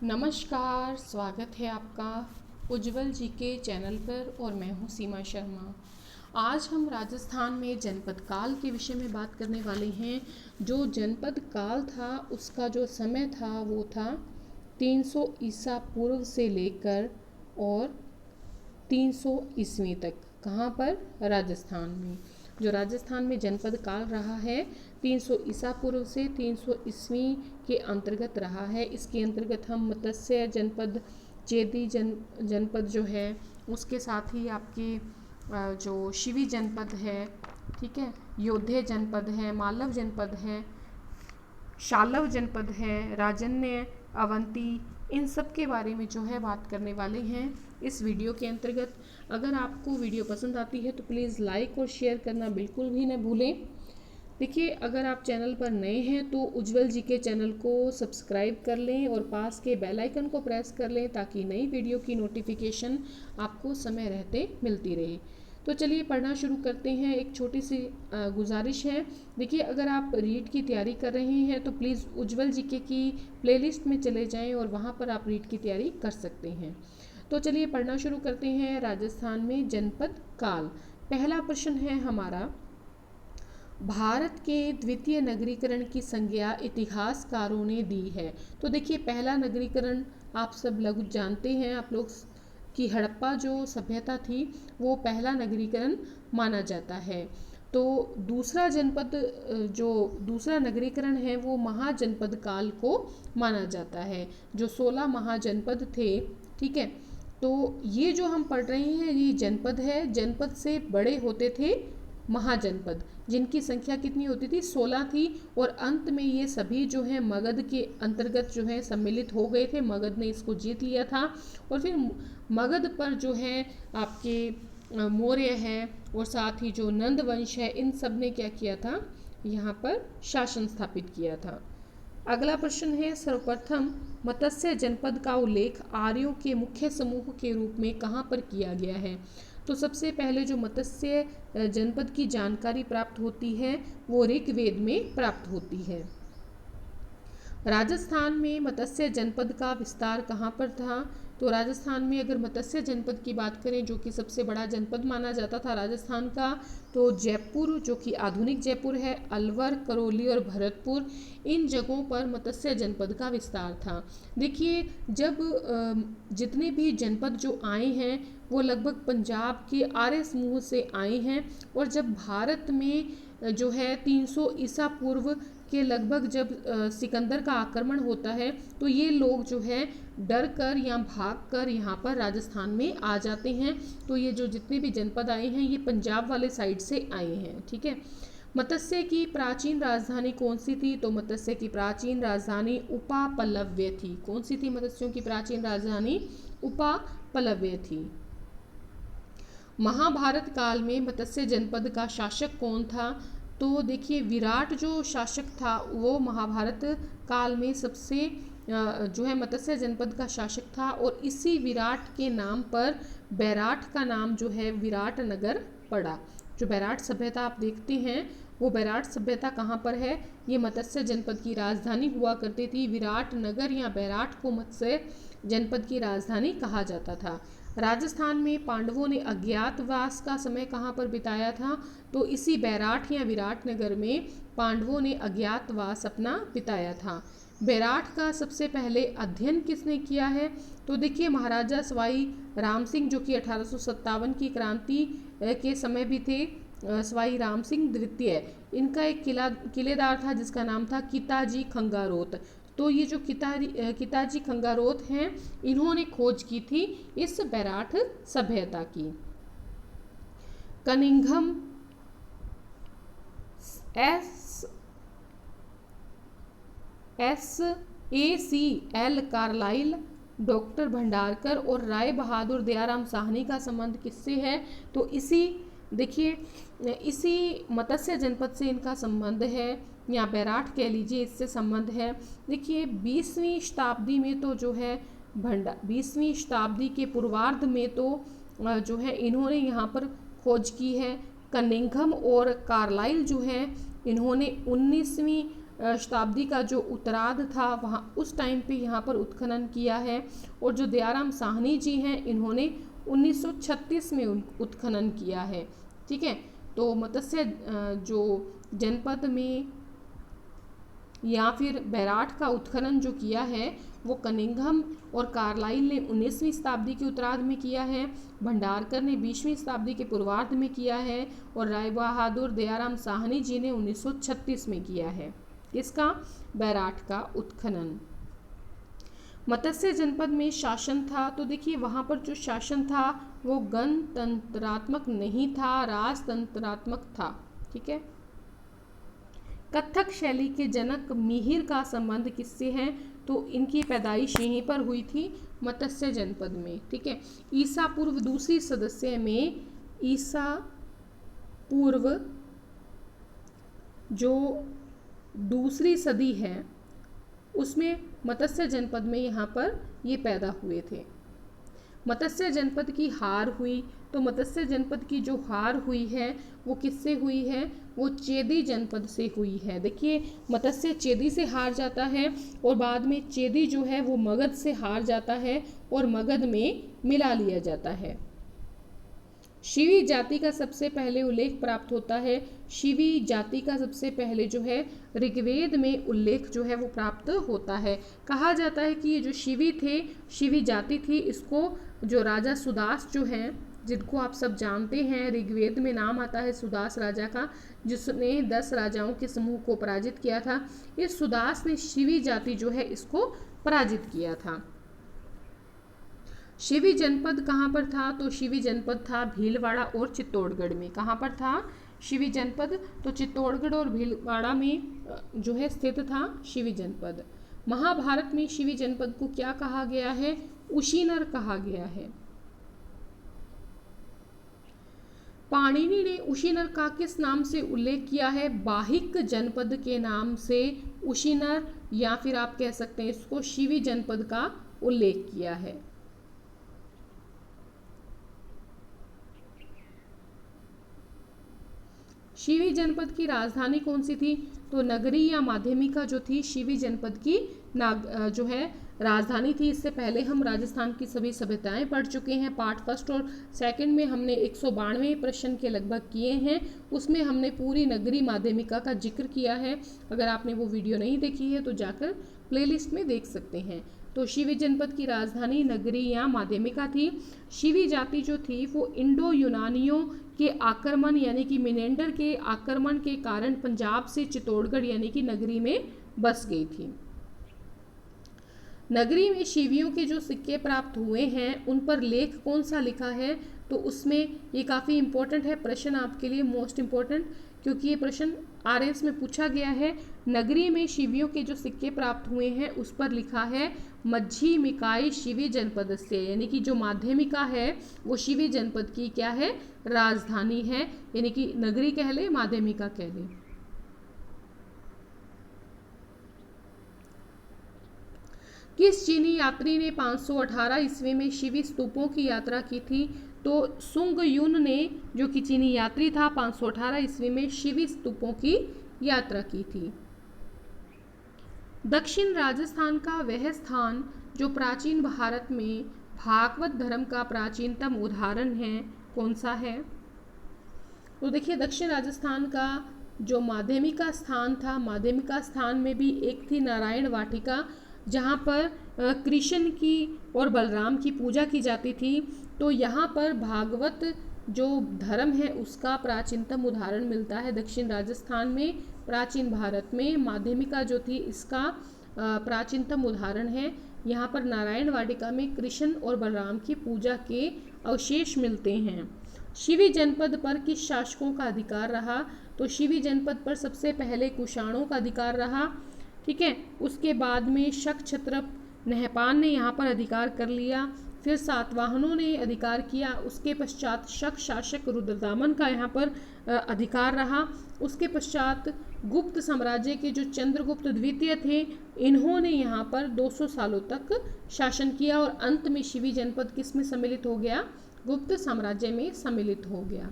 नमस्कार, स्वागत है आपका उज्जवल जी के चैनल पर और मैं हूँ सीमा शर्मा। आज हम राजस्थान में जनपद काल के विषय में बात करने वाले हैं। जो जनपद काल था उसका जो समय था वो था 300 ईसा पूर्व से लेकर और 300 ईस्वी तक। कहाँ पर? राजस्थान में। जो राजस्थान में जनपद काल रहा है 300 ईसा पूर्व से 300 ईस्वी के अंतर्गत रहा है। इसके अंतर्गत हम मत्स्य जनपद, चेदी जनपद जो है, उसके साथ ही आपके जो शिवी जनपद है, ठीक है, योधे जनपद है, मालव जनपद है, शालव जनपद है, राजन्य, अवंती, इन सब के बारे में जो है बात करने वाले हैं इस वीडियो के अंतर्गत। अगर आपको वीडियो पसंद आती है तो प्लीज़ लाइक और शेयर करना बिल्कुल भी न भूलें। देखिए, अगर आप चैनल पर नए हैं तो उज्जवल जी के चैनल को सब्सक्राइब कर लें और पास के बेल आइकन को प्रेस कर लें ताकि नई वीडियो की नोटिफिकेशन आपको समय रहते मिलती रहे। तो चलिए पढ़ना शुरू करते हैं। एक छोटी सी गुजारिश है। देखिए, अगर आप रीट की तैयारी कर रहे हैं तो प्लीज़ उज्जवल जीके की प्लेलिस्ट में चले जाएं और वहाँ पर आप रीट की तैयारी कर सकते हैं। तो चलिए पढ़ना शुरू करते हैं। राजस्थान में जनपद काल। पहला प्रश्न है हमारा, भारत के द्वितीय नगरीकरण की संज्ञा इतिहासकारों ने दी है। तो देखिए, पहला नगरीकरण आप सब लोग जानते हैं, आप लोग कि हड़प्पा जो सभ्यता थी वो पहला नगरीकरण माना जाता है। तो दूसरा जनपद, जो दूसरा नगरीकरण है वो महाजनपद काल को माना जाता है, जो 16 महाजनपद थे। ठीक है, तो ये जो हम पढ़ रहे हैं ये जनपद है। जनपद से बड़े होते थे महाजनपद, जिनकी संख्या कितनी होती थी? 16 थी। और अंत में ये सभी जो है मगध के अंतर्गत जो है सम्मिलित हो गए थे। मगध ने इसको जीत लिया था और फिर मगध पर जो है आपके मौर्य है और साथ ही जो नंद वंश है, इन सब ने क्या किया था? यहाँ पर शासन स्थापित किया था। अगला प्रश्न है, सर्वप्रथम मत्स्य जनपद का उल्लेख आर्यों के मुख्य समूह के रूप में कहाँ पर किया गया है? तो सबसे पहले जो मत्स्य जनपद की जानकारी प्राप्त होती है वो ऋग्वेद में प्राप्त होती है। राजस्थान में मत्स्य जनपद का विस्तार कहाँ पर था? तो राजस्थान में अगर मत्स्य जनपद की बात करें, जो कि सबसे बड़ा जनपद माना जाता था राजस्थान का, तो जयपुर, जो कि आधुनिक जयपुर है, अलवर, करौली और भरतपुर, इन जगहों पर मत्स्य जनपद का विस्तार था। देखिए, जब जितने भी जनपद जो आए हैं वो लगभग पंजाब के आर्य समूह से आए हैं। और जब भारत में जो है 300 ईसा पूर्व के लगभग जब सिकंदर का आक्रमण होता है तो ये लोग जो है डर कर या भाग कर यहाँ पर राजस्थान में आ जाते हैं। तो ये जो जितने भी जनपद आए हैं ये पंजाब वाले साइड से आए हैं। ठीक है, मत्स्य की प्राचीन राजधानी कौन सी थी? तो मत्स्य की प्राचीन राजधानी उपापलव्य थी। कौन सी थी मत्स्यों की प्राचीन राजधानी? उपापलव्य थी। महाभारत काल में मत्स्य जनपद का शासक कौन था? तो देखिए, विराट जो शासक था वो महाभारत काल में सबसे जो है मत्स्य जनपद का शासक था। और इसी विराट के नाम पर बैराठ का नाम जो है विराट नगर पड़ा। जो बैराठ सभ्यता आप देखते हैं वो बैराठ सभ्यता कहाँ पर है? ये मत्स्य जनपद की राजधानी हुआ करती थी। विराट नगर या बैराठ को मत्स्य जनपद की राजधानी कहा जाता था। राजस्थान में पांडवों ने अज्ञातवास का समय कहाँ पर बिताया था? तो इसी बैराठ या विराट नगर में पांडवों ने अज्ञातवास अपना बिताया था। बैराठ का सबसे पहले अध्ययन किसने किया है? तो देखिए, महाराजा सवाई राम सिंह, जो कि 1857 की क्रांति के समय भी थे, सवाई राम सिंह द्वितीय, इनका एक किलेदार था जिसका नाम था किताजी खंगारोत। तो ये जो किताजी खंगारोत हैं, इन्होंने खोज की थी इस बैराठ सभ्यता की। Cunningham, SACL Carlyle, doctor Bhandarkar और राय बहादुर दयाराम साहनी का संबंध किससे है? तो देखिए, इसी मत्स्य जनपद से इनका संबंध है, या बैराठ कह लीजिए, इससे संबंध है। देखिए, 20वीं शताब्दी में तो जो है 20वीं शताब्दी के पूर्वार्ध में तो जो है इन्होंने यहाँ पर खोज की है। कनिंघम और कार्लाइल जो है इन्होंने 19वीं शताब्दी का जो उत्तरार्ध था वहाँ उस टाइम पे यहाँ पर उत्खनन किया है। और जो दयाराम साहनी जी हैं इन्होंने 1936 में उत्खनन किया है। ठीक है, तो मत्स्य जो जनपद में या फिर बैराठ का उत्खनन जो किया है वो कनिंघम और कार्लाइल ने 19वीं शताब्दी के उत्तरार्ध में किया है, भंडारकर ने 20वीं शताब्दी के पूर्वार्ध में किया है और राय बहादुर दयाराम साहनी जी ने 1936 में किया है। किसका? बैराठ का उत्खनन। मत्स्य जनपद में शासन था, तो देखिए वहाँ पर जो शासन था वो गणतंत्रात्मक नहीं था, राजतंत्रात्मक था। ठीक है। कथक शैली के जनक मिहिर का संबंध किससे है? तो इनकी पैदाइश यहीं पर हुई थी, मत्स्य जनपद में। ठीक है। ईसा पूर्व दूसरी सदस्य में, ईसा पूर्व जो दूसरी सदी है उसमें मत्स्य जनपद में यहाँ पर ये पैदा हुए थे। मत्स्य जनपद की हार हुई, तो मत्स्य जनपद की जो हार हुई है वो किससे हुई है? वो चेदी जनपद से हुई है। देखिए मत्स्य चेदी से हार जाता है और बाद में चेदी जो है वो मगध से हार जाता है और मगध में मिला लिया जाता है। शिवी जाति का सबसे पहले उल्लेख प्राप्त होता है। शिवी जाति का सबसे पहले जो है ऋग्वेद में उल्लेख जो है वो प्राप्त होता है। कहा जाता है कि ये जो शिवी थे, शिवी जाति थी, इसको जो राजा सुदास जो हैं, जिनको आप सब जानते हैं, ऋग्वेद में नाम आता है सुदास राजा का, जिसने 10 राजाओं के समूह को पराजित किया था। इस सुदास ने शिवी जाति जो है इसको पराजित किया था। शिवी जनपद कहाँ पर था? तो शिवी जनपद था भीलवाड़ा और चित्तौड़गढ़ में। कहाँ पर था शिवी जनपद? तो चित्तौड़गढ़ और भीलवाड़ा में जो है स्थित था शिवी जनपद। महाभारत में शिवी जनपद को क्या कहा गया है? उशीनर कहा गया है। पाणिनि ने उशीनर का किस नाम से उल्लेख किया है? बाहिक जनपद के नाम से उशीनर, या फिर आप कह सकते हैं इसको शिवी जनपद का उल्लेख किया है। शिवी जनपद की राजधानी कौन सी थी? तो नगरी या माध्यमिका जो थी शिवी जनपद की जो है राजधानी थी। इससे पहले हम राजस्थान की सभी सभ्यताएं पढ़ चुके हैं। पार्ट फर्स्ट और सेकंड में हमने 192 प्रश्न के लगभग किए हैं, उसमें हमने पूरी नगरी माध्यमिका का जिक्र किया है। अगर आपने वो वीडियो नहीं देखी है तो जाकर प्लेलिस्ट में देख सकते हैं। तो शिवी जनपद की राजधानी नगरी या माध्यमिका थी। शिवी जाति जो थी वो इंडो यूनानियों के आक्रमण यानी कि मिनेंडर के आक्रमण के कारण पंजाब से चित्तौड़गढ़ यानी कि नगरी में बस गई थी। नगरी में शिवियों के जो सिक्के प्राप्त हुए हैं उन पर लेख कौन सा लिखा है? तो उसमें ये काफ़ी इंपॉर्टेंट है प्रश्न आपके लिए, मोस्ट इम्पॉर्टेंट, क्योंकि ये प्रश्न आरएस में पूछा गया है। नगरी में शिवियों के जो सिक्के प्राप्त हुए हैं उस पर लिखा है मध्यमिकाई शिवी जनपद से, यानी कि जो माध्यमिका है वो शिवी जनपद की क्या है? राजधानी है, यानी कि नगरी कह ले, माध्यमिका कह ले। किस चीनी यात्री ने 518 ईस्वी में शिवी स्तूपों की यात्रा की थी? तो सुंग युन ने, जो कि चीनी यात्री था, 518 ईस्वी में शिवी स्तूपों की यात्रा की थी। दक्षिण राजस्थान का वह स्थान जो प्राचीन भारत में भागवत धर्म का प्राचीनतम उदाहरण है, कौन सा है? तो देखिए दक्षिण राजस्थान का जो माध्यमिका स्थान था, माध्यमिका स्थान में भी एक थी नारायण वाटिका, जहाँ पर कृष्ण की और बलराम की पूजा की जाती थी। तो यहाँ पर भागवत जो धर्म है उसका प्राचीनतम उदाहरण मिलता है दक्षिण राजस्थान में। प्राचीन भारत में माध्यमिका जो थी इसका प्राचीनतम उदाहरण है। यहाँ पर नारायण वाटिका में कृष्ण और बलराम की पूजा के अवशेष मिलते हैं। शिवी जनपद पर किस शासकों का अधिकार रहा? तो शिवी जनपद पर सबसे पहले कुषाणों का अधिकार रहा। ठीक है, उसके बाद में शक क्षत्रप नहपान ने यहाँ पर अधिकार कर लिया, फिर सातवाहनों ने अधिकार किया, उसके पश्चात शक शासक रुद्रदामन का यहाँ पर अधिकार रहा। उसके पश्चात गुप्त साम्राज्य के जो चंद्रगुप्त द्वितीय थे इन्होंने यहाँ पर 200 सालों तक शासन किया और अंत में शिवी जनपद किस में सम्मिलित हो गया? गुप्त साम्राज्य में सम्मिलित हो गया।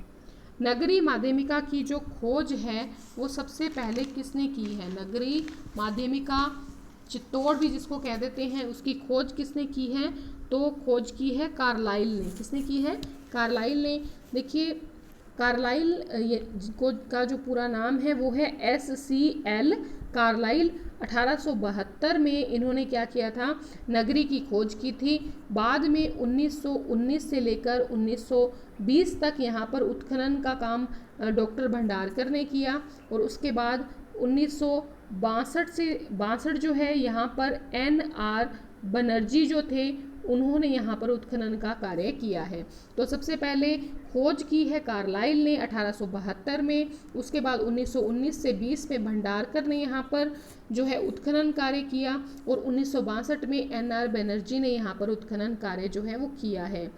नगरीय माध्यमिका की जो खोज है वो सबसे पहले किसने की है? नगरीय माध्यमिका चित्तौड़ भी जिसको कह देते हैं, उसकी खोज किसने की है? तो खोज की है कार्लाइल ने। किसने की है? कार्लाइल ने। देखिए कार्लाइल का जो पूरा नाम है वो है SCL कार्लाइल। 1872 में इन्होंने क्या किया था? नगरी की खोज की थी। बाद में 1919 से लेकर 1920 तक यहाँ पर उत्खनन का काम डॉक्टर भंडारकर ने किया, और उसके बाद 1962 जो है यहाँ पर NR बनर्जी जो थे उन्होंने यहाँ पर उत्खनन का कार्य किया है। तो सबसे पहले खोज की है कार्लाइल ने 1872 में, उसके बाद 1919 से 20 में भंडारकर ने यहाँ पर जो है उत्खनन कार्य किया, और 1962 में NR बनर्जी ने यहाँ पर उत्खनन कार्य जो है वो किया है।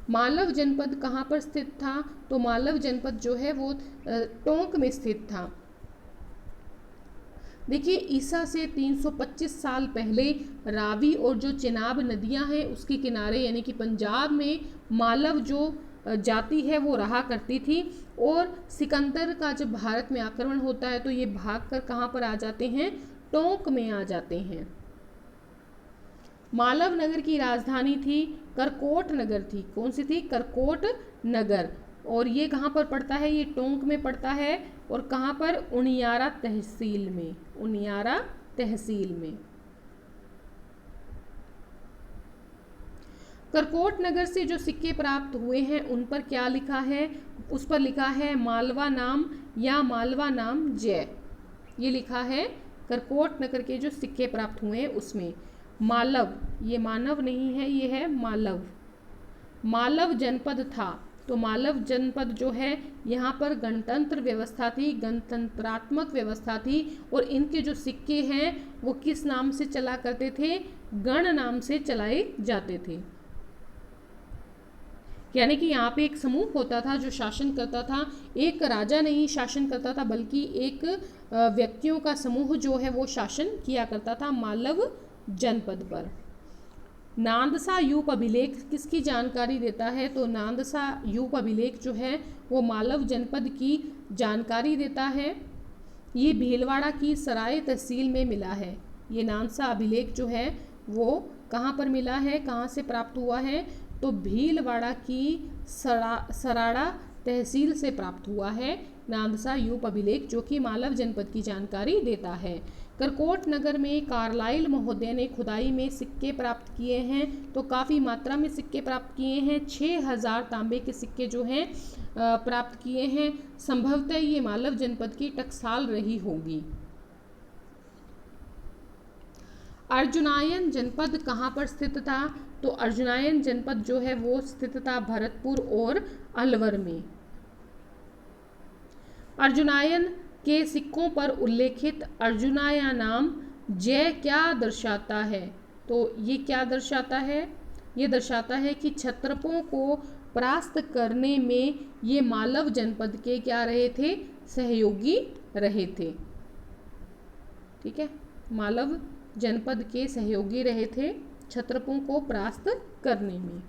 मालव जनपद कहाँ पर स्थित था? तो मालव जनपद जो है वो टोंक में स्थित था। देखिए ईसा से 325 साल पहले रावी और जो चिनाब नदियां हैं उसके किनारे यानी कि पंजाब में मालव जो जाति है वो रहा करती थी, और सिकंदर का जब भारत में आक्रमण होता है तो ये भाग कर कहाँ पर आ जाते हैं? टोंक में आ जाते हैं। मालव नगर की राजधानी थी करकोट नगर थी। कौन सी थी? करकोट नगर। और ये कहाँ पर पड़ता है? ये टोंक में पड़ता है। और कहाँ पर? उनियारा तहसील में। उनियारा तहसील में। करकोट नगर से जो सिक्के प्राप्त हुए हैं उन पर क्या लिखा है? उस पर लिखा है मालवा नाम या मालवा नाम जय। ये लिखा है करकोट नगर के जो सिक्के प्राप्त हुए हैं उसमें। मालव, ये मानव नहीं है, ये है मालव। मालव जनपद था, तो मालव जनपद जो है यहाँ पर गणतंत्र व्यवस्था थी, गणतंत्रात्मक व्यवस्था थी, और इनके जो सिक्के हैं वो किस नाम से चला करते थे? गण नाम से चलाए जाते थे। यानी कि यहाँ पे एक समूह होता था जो शासन करता था, एक राजा नहीं शासन करता था बल्कि एक व्यक्तियों का समूह जो है वो शासन किया करता था मालव जनपद पर। नांदसा यूप अभिलेख किसकी जानकारी देता है? तो नांदसा यूप अभिलेख जो है वो मालव जनपद की जानकारी देता है। ये भीलवाड़ा की सराय तहसील में मिला है। ये नांदसा अभिलेख जो है वो कहाँ पर मिला है, कहाँ से प्राप्त हुआ है? तो भीलवाड़ा की सराड़ा तहसील से प्राप्त हुआ है नांदसा यूप अभिलेख, जो कि मालव जनपद की जानकारी देता है। करकोट नगर में कार्लाइल महोदय ने खुदाई में सिक्के प्राप्त किए हैं, तो काफ़ी मात्रा में सिक्के प्राप्त किए हैं। 6000 तांबे के सिक्के जो हैं प्राप्त किए हैं। संभवतः ये मालव जनपद की टकसाल रही होगी। अर्जुनायन जनपद कहाँ पर स्थित था? तो अर्जुनायन जनपद जो है वो स्थित था भरतपुर और अलवर में। अर्जुनायन के सिक्कों पर उल्लेखित अर्जुनाया नाम जय क्या दर्शाता है? तो ये क्या दर्शाता है? ये दर्शाता है कि क्षत्रपों को परास्त करने में ये मालव जनपद के क्या रहे थे? सहयोगी रहे थे। ठीक है, मालव जनपद के सहयोगी रहे थे क्षत्रपों को परास्त करने में,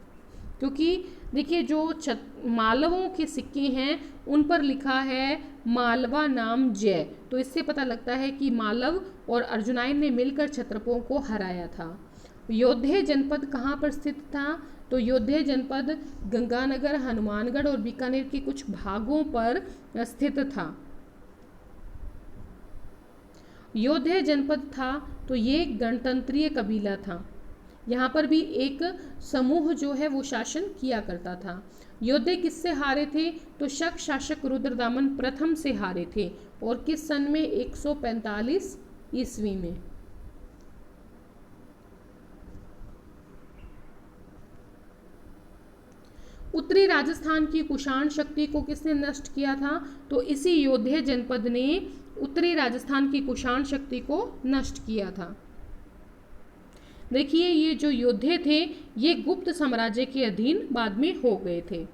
क्योंकि देखिए जो मालवों के सिक्के हैं उन पर लिखा है मालवा नाम जय, तो इससे पता लगता है कि मालव और अर्जुनायन ने मिलकर क्षत्रपों को हराया था। योधे जनपद कहाँ पर स्थित था? तो योधे जनपद गंगानगर, हनुमानगढ़ और बीकानेर के कुछ भागों पर स्थित था। योधे जनपद था तो ये गणतंत्रीय कबीला था। यहाँ पर भी एक समूह जो है वो शासन किया करता था। योद्धे किससे हारे थे? तो शक शासक रुद्रदामन प्रथम से हारे थे, और किस सन में? 145 ईस्वी में। उत्तरी राजस्थान की कुषाण शक्ति को किसने नष्ट किया था? तो इसी योधे जनपद ने उत्तरी राजस्थान की कुषाण शक्ति को नष्ट किया था। देखिए ये जो योद्धे थे ये गुप्त साम्राज्य के अधीन बाद में हो गए थे।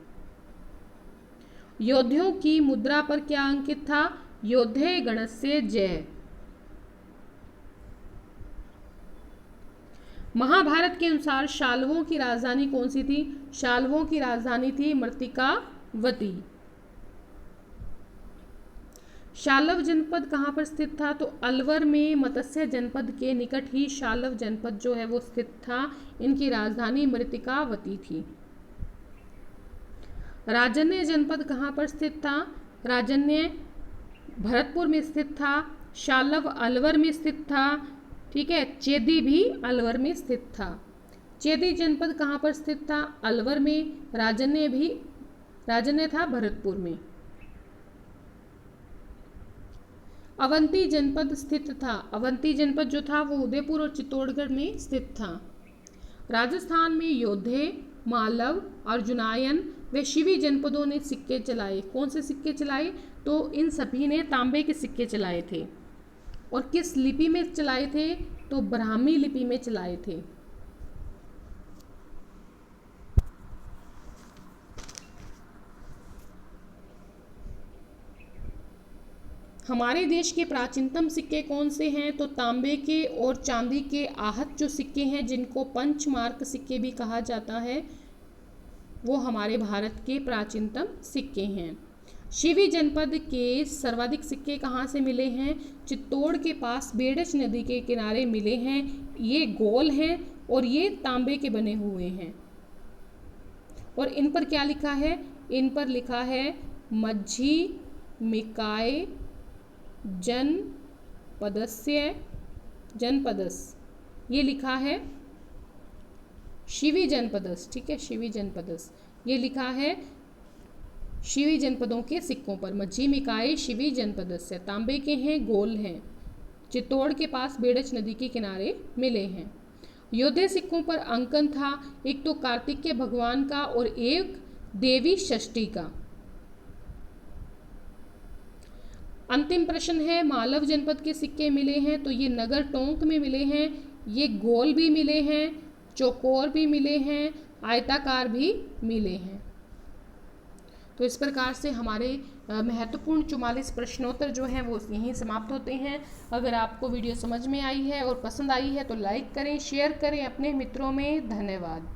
योद्धियों की मुद्रा पर क्या अंकित था? योद्धे गणस्य जय। महाभारत के अनुसार शाल्वों की राजधानी कौन सी थी? शाल्वों की राजधानी थी मृतिकावती। शालव जनपद कहाँ पर स्थित था? तो अलवर में मत्स्य जनपद के निकट ही शालव जनपद जो है वो स्थित था। इनकी राजधानी मृतिकावती थी। राजन्य जनपद कहाँ पर स्थित था? राजन्य भरतपुर में स्थित था। शालव अलवर में स्थित था। ठीक है, चेदी भी अलवर में स्थित था। चेदी जनपद कहाँ पर स्थित था? अलवर में। राजन्य था भरतपुर में। अवंती जनपद स्थित था। अवंती जनपद जो था वो उदयपुर और चित्तौड़गढ़ में स्थित था। राजस्थान में योधे, मालव, अर्जुनायन व शिवी जनपदों ने सिक्के चलाए। कौन से सिक्के चलाए? तो इन सभी ने तांबे के सिक्के चलाए थे। और किस लिपि में चलाए थे? तो ब्राह्मी लिपि में चलाए थे। हमारे देश के प्राचीनतम सिक्के कौन से हैं? तो तांबे के और चांदी के आहत जो सिक्के हैं, जिनको पंचमार्क सिक्के भी कहा जाता है, वो हमारे भारत के प्राचीनतम सिक्के हैं। शिवी जनपद के सर्वाधिक सिक्के कहाँ से मिले हैं? चित्तौड़ के पास बेड़च नदी के किनारे मिले हैं। ये गोल हैं और ये तांबे के बने हुए हैं। और इन पर क्या लिखा है? इन पर लिखा है मज्झी मिकाय जनपदस, ये लिखा है शिवी जनपदस। ठीक है, शिवी जनपदस ये लिखा है शिवी जनपदों के सिक्कों पर। मज्झी मिकाय शिवी जनपदस है। तांबे के हैं, गोल हैं, चित्तौड़ के पास बेड़च नदी के किनारे मिले हैं। योधे सिक्कों पर अंकन था, एक तो कार्तिक के भगवान का और एक देवी षष्ठी का। अंतिम प्रश्न है, मालव जनपद के सिक्के मिले हैं, तो ये नगर टोंक में मिले हैं। ये गोल भी मिले हैं, चौकोर भी मिले हैं, आयताकार भी मिले हैं। तो इस प्रकार से हमारे महत्वपूर्ण 44 प्रश्नोत्तर जो हैं वो यहीं समाप्त होते हैं। अगर आपको वीडियो समझ में आई है और पसंद आई है तो लाइक करें, शेयर करें अपने मित्रों में। धन्यवाद।